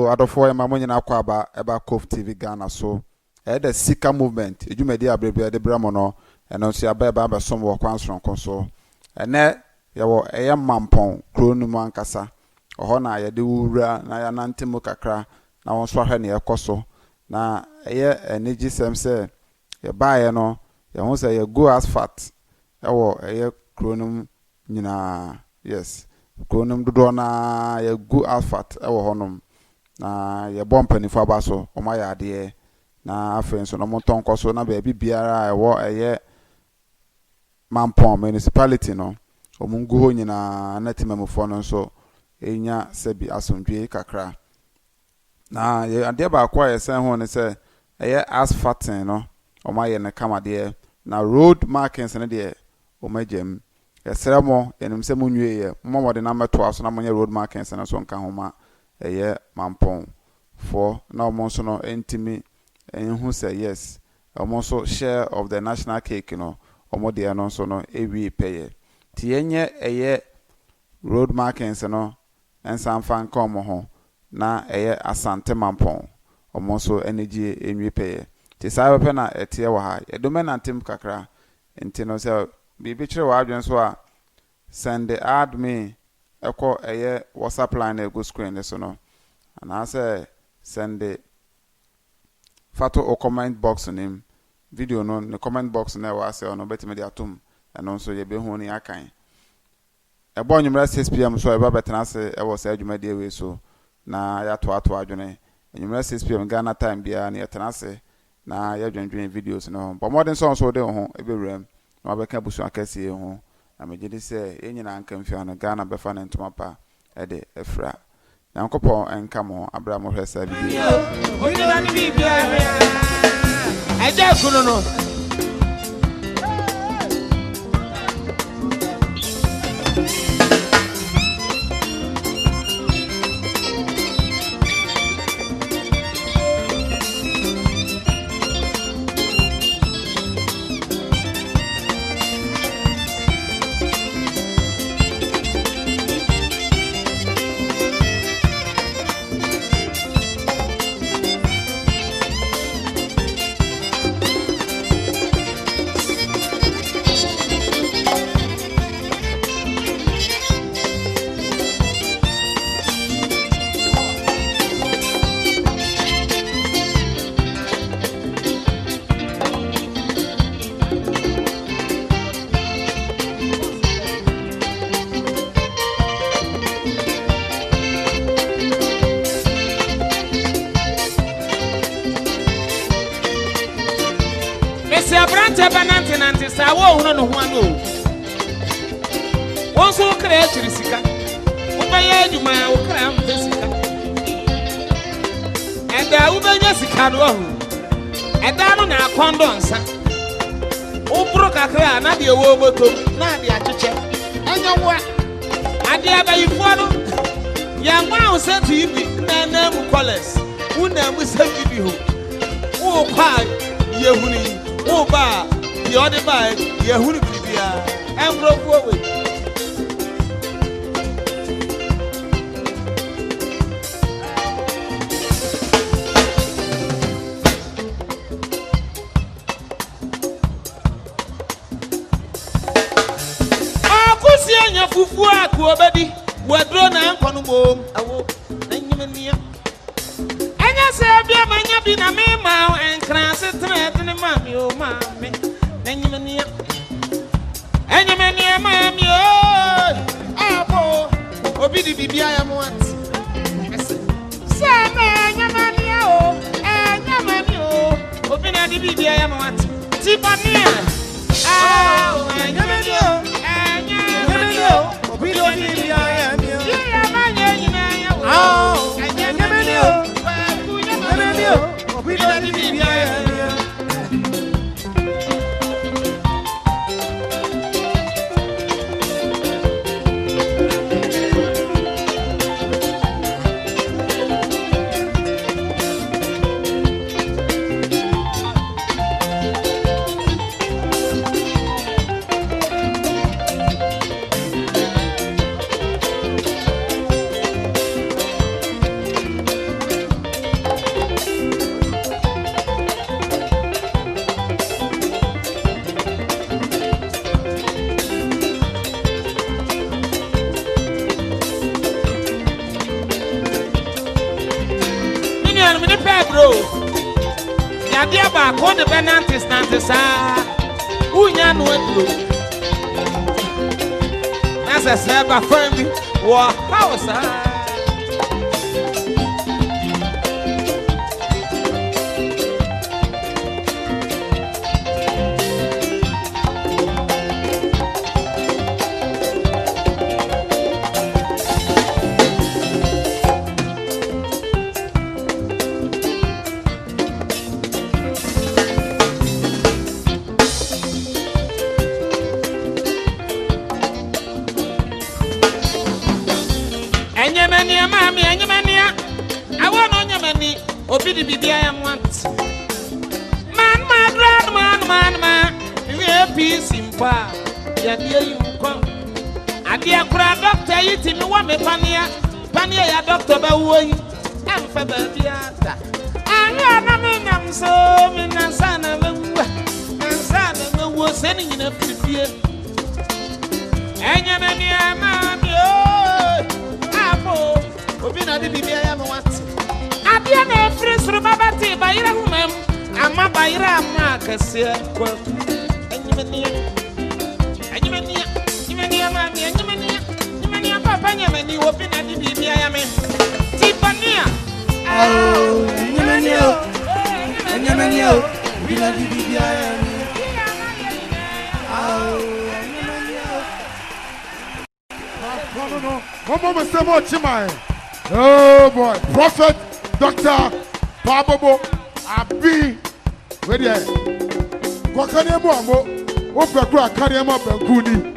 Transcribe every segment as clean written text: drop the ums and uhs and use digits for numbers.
so adofo e ma mo nyina kwa aba eba Cove TV Ghana so the Sika movement ejumedi abrebe de bramo no eno so aba eba som wo kwansronko so ene ye wo eye mampon kronum ankasa oho na ye de wura na ya nantemu kakra na won so ahwe ne ekoso na eye energy sem se ye baaye no ye ho se ye go as fat ewo eye kronum nyina yes kronum dodo na ye go as fat ewo honum na ye bompanifo abaso o ma ya de na afen so no montonko so na ba biara ewo eye mampon municipality no omungu ho nyina na timamufo no so enya sebi asomdwe kakra na ye ade ba kwa ye sen ho ne se eye asphalting no o ma ye ne kamade na road markings ne de o ma jem ye seremo enim se munwe ye momode na meto aso na monye road markings ne so nka ho ma eye mampon for na omo so no entimi enhu say yes omo so share of the national cake no omo de no so no ewi peye ti yenye eye road markings no ensan fan kom ho na eye asante mampon omo so energy enwi peye ti sa be na etie wa ha edomenantem kakra enti no se bibi kire wa adwen so a send add me eko eye WhatsApp line e go screen so no and say send fato o comment box nim video no ne comment box na wa say no betime dia atum eno so ye be hu ni akan e bo nyumra 6 pm so e ba betena se e wo say adwuma de we so na ya to adwene nyumra 6 pm Ghana time bia na yetena se na ya dwendwen videos no but modern song so de ho e be rem na ba ka busu akase ho na me gidi se enyina anka mfia no Ghana be fa na ntoma pa e de efra Yankopo enkamo Abraham Hwesa bibi. Oyi na ni bibi aja kuno no. Nanti sa wo hu no ho ano won so kra chiri sika wo ba ye adwuma wo kra mfe sika enda wo ba nya sika no ho enda no na akondo nsa wo bro kakra na de wo boto na de acheche enya wo ade abayifo no ya nwa wo se TV na mu college wo na mu se TV ho wo kwa yehuni wo ba the other by Yahoo Bibia and broke away. Oh, Kusianya Fufua, Kuabedi, were drawn and Conumbo, awo, and Yemenia. And I said, Be a man, you been a memo and class it, and a mammy, oh, mammy. Enyemenia mami abo obi di bibia ya mo ati se me enyemania obi na di bibia ya mo ati ti pania enyemenia obi do di bibia ya mi ya manya nyina ya wo enyemenia obi do di bibia ya mi ba ko de benantis nantisa unya no aduro nasa se ba fami wo house Obi di bibia ya want man we peace impa ya dia yunko adia kura doctor yi ti mi wa me pania ya doctor ba wo yi amfa ba biata anya na me nyam so me na sana we wo se ni na fifie enya na ni ama mi o apo obi na di bibia ya me want Abia na free suru babati bayira humem ama bayira ama kase kwa enyimenia papa nyamani obi na di bibia ya me tipania enyimenia obi na di bibia ya me no Momo Msemo Chimai. Oh boy, Prophet Dr. Babobo Abi. Where there? Kwa kanyemo amo. Opekura kanyemo benkuni.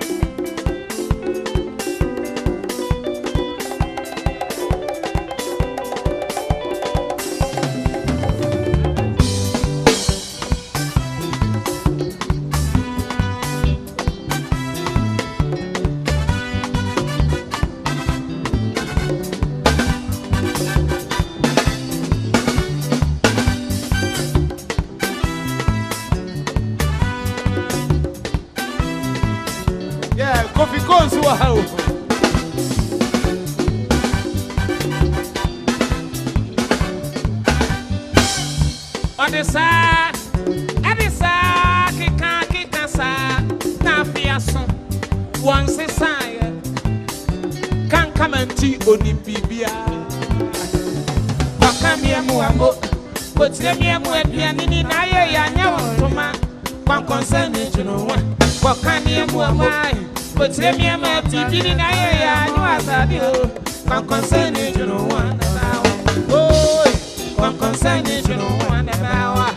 Wow. On the side, kika sa, na fiason. Once a sign, can come and tea Olimpia. Wakamia muambo, but Semia Muapianini, Naya, Toma, one concern is no one. Wakamia muamai. But tell me about TV in a you as I do. One concern is you know one about. Oh, one concern is you know one about.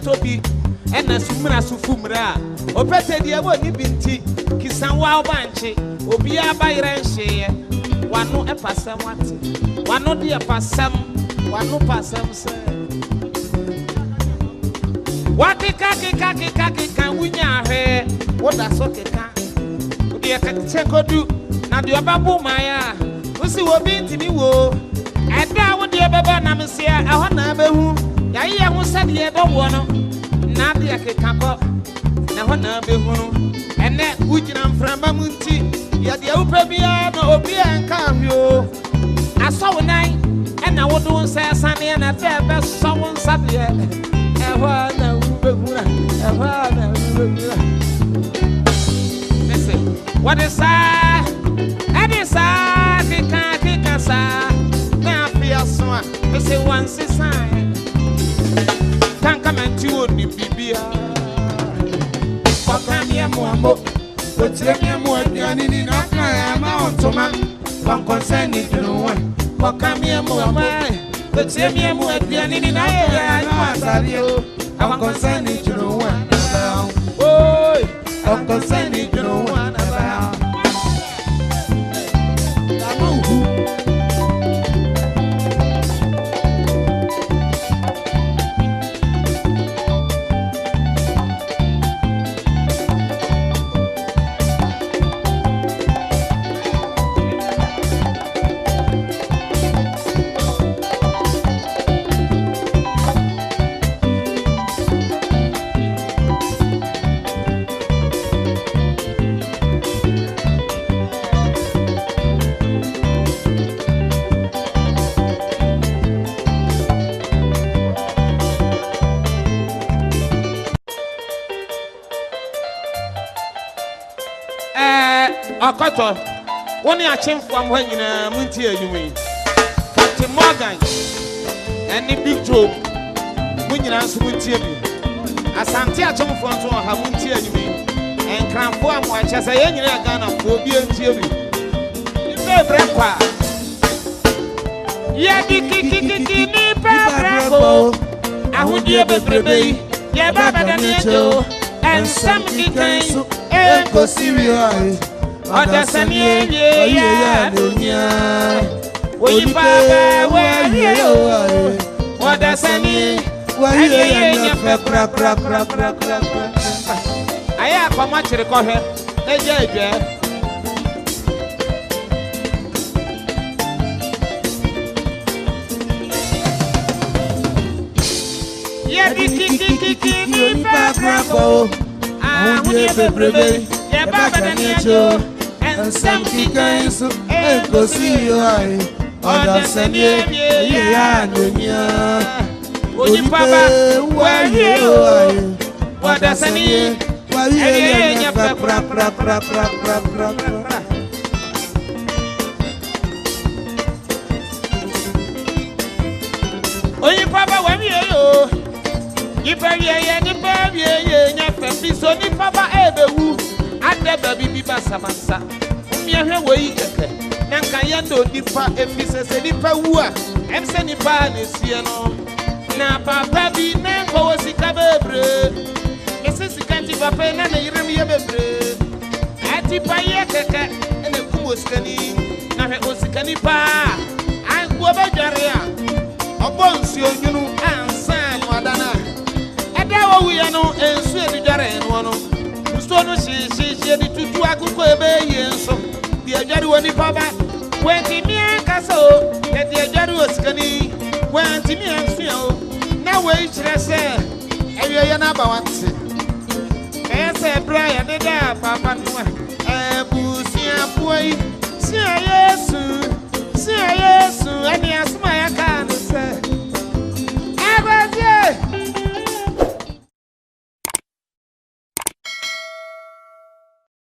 Tobi ena sumra sufumra opete dia woni binti kisan wa banche obi abayira nhye wano epasam wate wano dia pasam wano pasam se wate kaka wunya hwe woda so keka dia kachekodu na dia babu maya usi wo binti ni wo eda wo dia baba na mesia eho na behu yayi ya ho sade do wo no na de akekako na ho na behunu ene ugina mframa munti ya de upa bia na obi enka hwo aso nan ena wodo nsa sane na de be so won sade eho na ubehura eho na ubehura listen what is that kika sa na fia so a say once sign can come and you on Bibia. Wakamia Muambo, but Semia Muapianini, not my amount to man. One concern is no one. Wakamia Muamai, but Semia Muapianini, I know one concern is no one. Oh, one concern is no one about. Akoto. One ya chimfo am hɔ nyinaa munti anwuma yi. Captain Morgan and the Big Joe. Mun nyinaa nso munti abi. Asante achimfo nso ha munti anwuma yi. Enkranfo am wa kyesa ye nyinaa Ghana fo bi anti abi. Ibe brekwa. Ya dikikiki ni breko. Ahudie bebrebe. Ye baba danejo. Ensam kikan enko serious. Odasanie ya dunia. Oyi baba wa Odasanie wa ye kra. Aya kwa machire ko hwe. Eje eje. Ye dikikiki ni breko. Ahudie bebrebe. Ye baba danejo. Ensam kikan so enko serious. Odasanie ya dunia. Oyi baba wa Odasanie wa ye kra. Oyi baba wa yo. Ipa ye nyafa biso ni baba ebewu. Ade baby bi basamasa. Miahwe woyi keke. Nanka yendo nipa efisese nipa wu a. Emse nipa na sie no. Na papa bi na ko wosika bebre. Ese sika ti papa na yirem ye bebre. Ati pa ye keke ene kum osikani. Na hwe osikani pa. An ko be dware a. Obo nsuo nyunu ansa no adana. Eda wo wi no ensu edi dware no no. Nsuo no shi di tutu akuko ebe ye nso. Di adware woni papa. Wenti mi akaso. Di adware osikani. Wenti mi ansuo. Na we kire se ewie ye na ba wante. Ese bra ya de da papa no.